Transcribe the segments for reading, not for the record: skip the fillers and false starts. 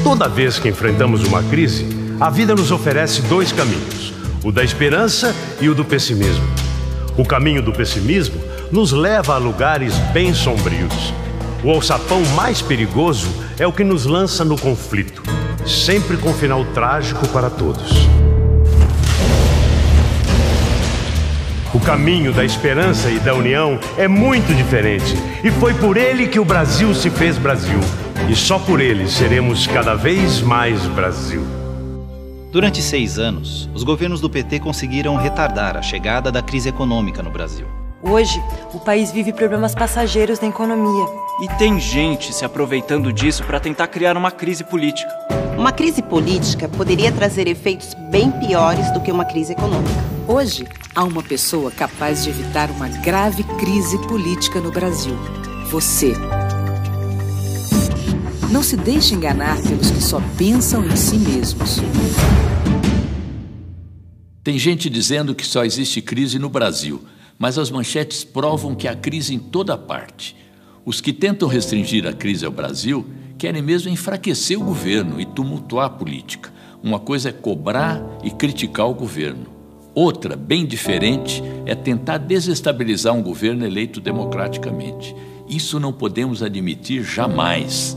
Toda vez que enfrentamos uma crise, a vida nos oferece dois caminhos, o da esperança e o do pessimismo. O caminho do pessimismo nos leva a lugares bem sombrios. O alçapão mais perigoso é o que nos lança no conflito, sempre com final trágico para todos. O caminho da esperança e da união é muito diferente, e foi por ele que o Brasil se fez Brasil. E só por ele seremos cada vez mais Brasil. Durante 6 anos, os governos do PT conseguiram retardar a chegada da crise econômica no Brasil. Hoje, o país vive problemas passageiros na economia. E tem gente se aproveitando disso para tentar criar uma crise política. Uma crise política poderia trazer efeitos bem piores do que uma crise econômica. Hoje, há uma pessoa capaz de evitar uma grave crise política no Brasil. Você. Não se deixe enganar pelos que só pensam em si mesmos. Tem gente dizendo que só existe crise no Brasil, mas as manchetes provam que há crise em toda parte. Os que tentam restringir a crise ao Brasil querem mesmo enfraquecer o governo e tumultuar a política. Uma coisa é cobrar e criticar o governo. Outra, bem diferente, é tentar desestabilizar um governo eleito democraticamente. Isso não podemos admitir jamais.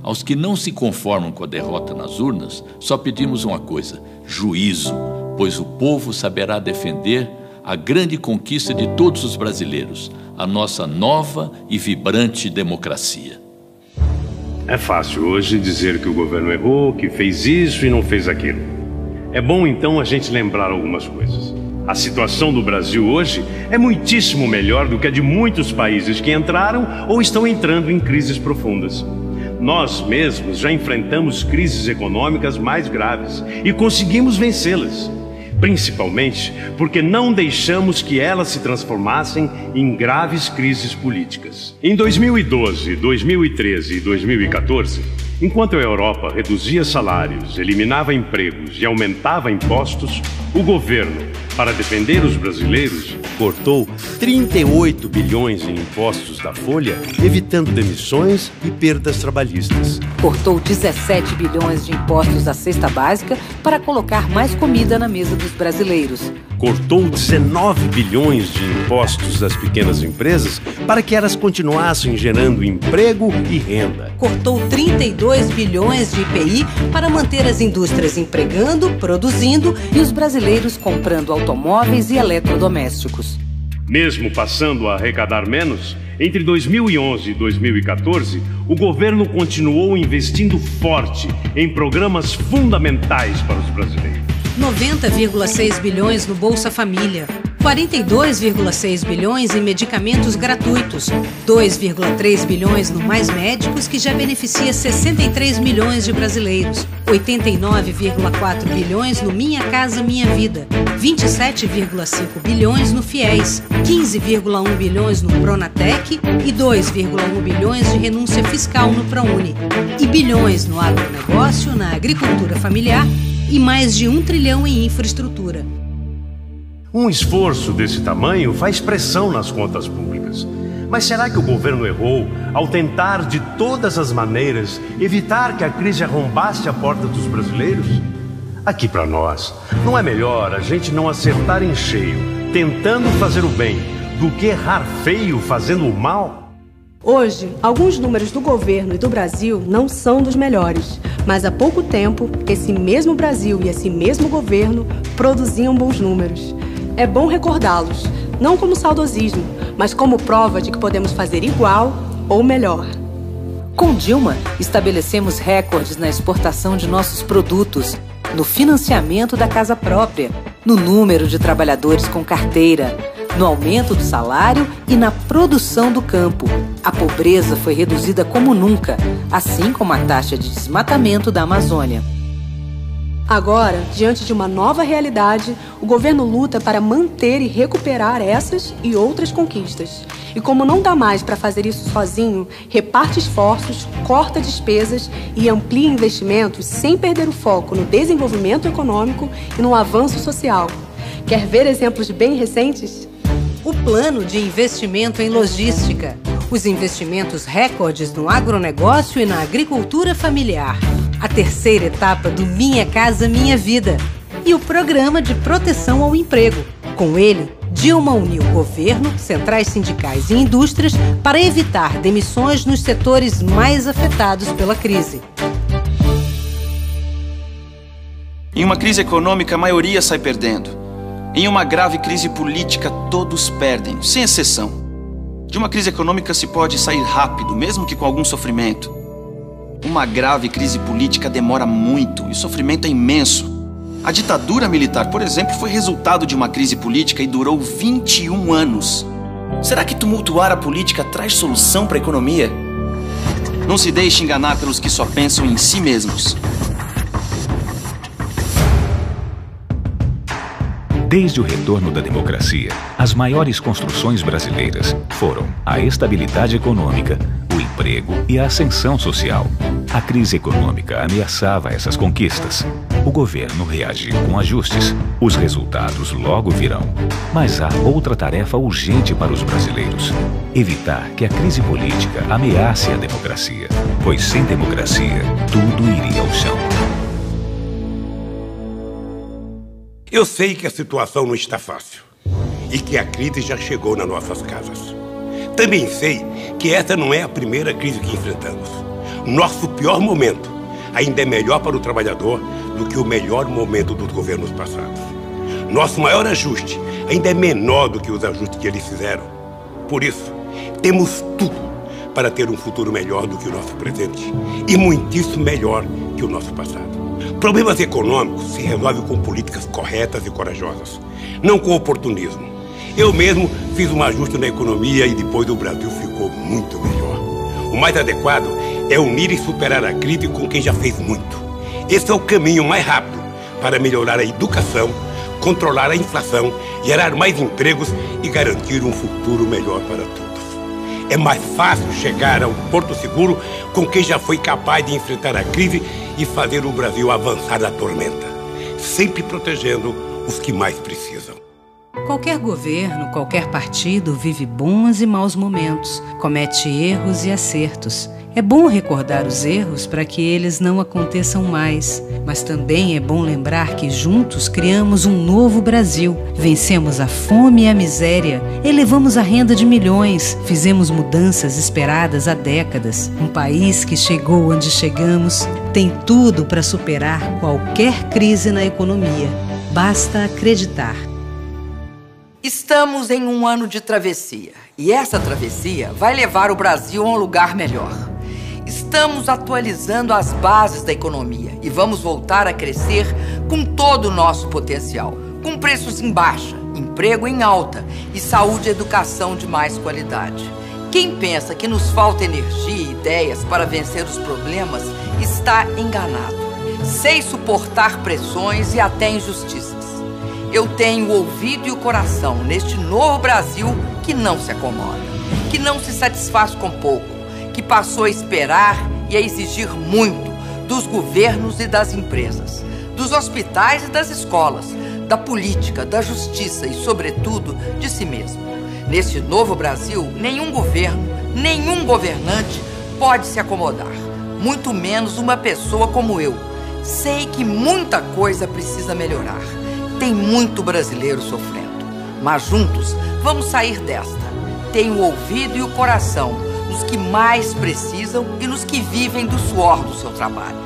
Aos que não se conformam com a derrota nas urnas, só pedimos uma coisa: juízo, pois o povo saberá defender a grande conquista de todos os brasileiros, a nossa nova e vibrante democracia. É fácil hoje dizer que o governo errou, que fez isso e não fez aquilo. É bom então a gente lembrar algumas coisas. A situação do Brasil hoje é muitíssimo melhor do que a de muitos países que entraram ou estão entrando em crises profundas. Nós mesmos já enfrentamos crises econômicas mais graves e conseguimos vencê-las, principalmente porque não deixamos que elas se transformassem em graves crises políticas. Em 2012, 2013 e 2014, enquanto a Europa reduzia salários, eliminava empregos e aumentava impostos, o governo, para defender os brasileiros, cortou 38 bilhões em impostos da folha, evitando demissões e perdas trabalhistas. Cortou 17 bilhões de impostos da cesta básica para colocar mais comida na mesa dos brasileiros. Cortou 19 bilhões de impostos das pequenas empresas para que elas continuassem gerando emprego e renda. Cortou 32 bilhões de IPI para manter as indústrias empregando, produzindo e os brasileiros comprando automóveis e eletrodomésticos. Mesmo passando a arrecadar menos, entre 2011 e 2014, o governo continuou investindo forte em programas fundamentais para os brasileiros. 90,6 bilhões no Bolsa Família, 42,6 bilhões em medicamentos gratuitos, 2,3 bilhões no Mais Médicos, que já beneficia 63 milhões de brasileiros, 89,4 bilhões no Minha Casa Minha Vida, 27,5 bilhões no FIES, 15,1 bilhões no Pronatec e 2,1 bilhões de renúncia fiscal no ProUni, e bilhões no agronegócio, na agricultura familiar e mais de 1 trilhão em infraestrutura. Um esforço desse tamanho faz pressão nas contas públicas. Mas será que o governo errou ao tentar de todas as maneiras evitar que a crise arrombasse a porta dos brasileiros? Aqui para nós, não é melhor a gente não acertar em cheio, tentando fazer o bem, do que errar feio fazendo o mal? Hoje, alguns números do governo e do Brasil não são dos melhores, mas há pouco tempo, esse mesmo Brasil e esse mesmo governo produziam bons números. É bom recordá-los, não como saudosismo, mas como prova de que podemos fazer igual ou melhor. Com Dilma, estabelecemos recordes na exportação de nossos produtos, no financiamento da casa própria, no número de trabalhadores com carteira, no aumento do salário e na produção do campo. A pobreza foi reduzida como nunca, assim como a taxa de desmatamento da Amazônia. Agora, diante de uma nova realidade, o governo luta para manter e recuperar essas e outras conquistas. E como não dá mais para fazer isso sozinho, reparte esforços, corta despesas e amplia investimentos sem perder o foco no desenvolvimento econômico e no avanço social. Quer ver exemplos bem recentes? O plano de investimento em logística, os investimentos recordes no agronegócio e na agricultura familiar, a terceira etapa do Minha Casa Minha Vida e o Programa de Proteção ao Emprego. Com ele, Dilma uniu governo, centrais sindicais e indústrias para evitar demissões nos setores mais afetados pela crise. Em uma crise econômica, a maioria sai perdendo. Em uma grave crise política, todos perdem, sem exceção. De uma crise econômica se pode sair rápido, mesmo que com algum sofrimento. Uma grave crise política demora muito e o sofrimento é imenso. A ditadura militar, por exemplo, foi resultado de uma crise política e durou 21 anos. Será que tumultuar a política traz solução para a economia? Não se deixe enganar pelos que só pensam em si mesmos. Desde o retorno da democracia, as maiores construções brasileiras foram a estabilidade econômica, o emprego e a ascensão social. A crise econômica ameaçava essas conquistas. O governo reagiu com ajustes. Os resultados logo virão. Mas há outra tarefa urgente para os brasileiros: evitar que a crise política ameace a democracia, pois sem democracia, tudo iria ao chão. Eu sei que a situação não está fácil e que a crise já chegou nas nossas casas. Também sei que essa não é a primeira crise que enfrentamos. Nosso pior momento ainda é melhor para o trabalhador do que o melhor momento dos governos passados. Nosso maior ajuste ainda é menor do que os ajustes que eles fizeram. Por isso, temos tudo para ter um futuro melhor do que o nosso presente e muitíssimo melhor que o nosso passado. Problemas econômicos se resolvem com políticas corretas e corajosas, não com oportunismo. Eu mesmo fiz um ajuste na economia e depois o Brasil ficou muito melhor. O mais adequado é unir e superar a crise com quem já fez muito. Esse é o caminho mais rápido para melhorar a educação, controlar a inflação, gerar mais empregos e garantir um futuro melhor para todos. É mais fácil chegar a um porto seguro com quem já foi capaz de enfrentar a crise e fazer o Brasil avançar da tormenta, sempre protegendo os que mais precisam. Qualquer governo, qualquer partido vive bons e maus momentos, comete erros e acertos. É bom recordar os erros para que eles não aconteçam mais, mas também é bom lembrar que juntos criamos um novo Brasil. Vencemos a fome e a miséria, elevamos a renda de milhões, fizemos mudanças esperadas há décadas. Um país que chegou onde chegamos tem tudo para superar qualquer crise na economia. Basta acreditar. Estamos em um ano de travessia e essa travessia vai levar o Brasil a um lugar melhor. Estamos atualizando as bases da economia e vamos voltar a crescer com todo o nosso potencial, com preços em baixa, emprego em alta e saúde e educação de mais qualidade. Quem pensa que nos falta energia e ideias para vencer os problemas está enganado. Sei suportar pressões e até injustiças. Eu tenho o ouvido e o coração neste novo Brasil que não se acomoda, que não se satisfaz com pouco, que passou a esperar e a exigir muito dos governos e das empresas, dos hospitais e das escolas, da política, da justiça e, sobretudo, de si mesmo. Neste novo Brasil, nenhum governo, nenhum governante pode se acomodar, muito menos uma pessoa como eu. Sei que muita coisa precisa melhorar. Tem muito brasileiro sofrendo, mas juntos vamos sair desta. Tenho o ouvido e o coração nos que mais precisam e nos que vivem do suor do seu trabalho.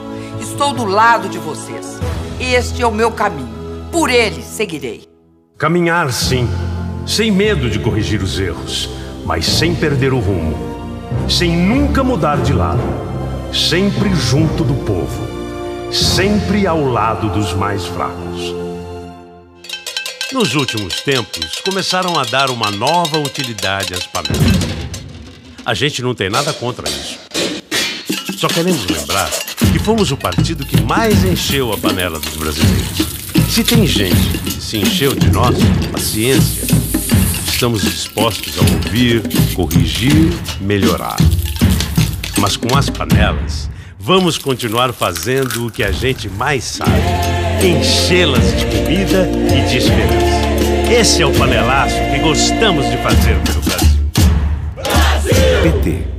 Estou do lado de vocês. Este é o meu caminho. Por ele seguirei. Caminhar, sim, sem medo de corrigir os erros, mas sem perder o rumo, sem nunca mudar de lado, sempre junto do povo, sempre ao lado dos mais fracos. Nos últimos tempos, começaram a dar uma nova utilidade às panelas. A gente não tem nada contra isso. Só queremos lembrar que fomos o partido que mais encheu a panela dos brasileiros. Se tem gente que se encheu de nós, paciência. Estamos dispostos a ouvir, corrigir, melhorar. Mas com as panelas, vamos continuar fazendo o que a gente mais sabe: enchê-las de comida e de esperança. Esse é o panelaço que gostamos de fazer pelo Brasil. PT.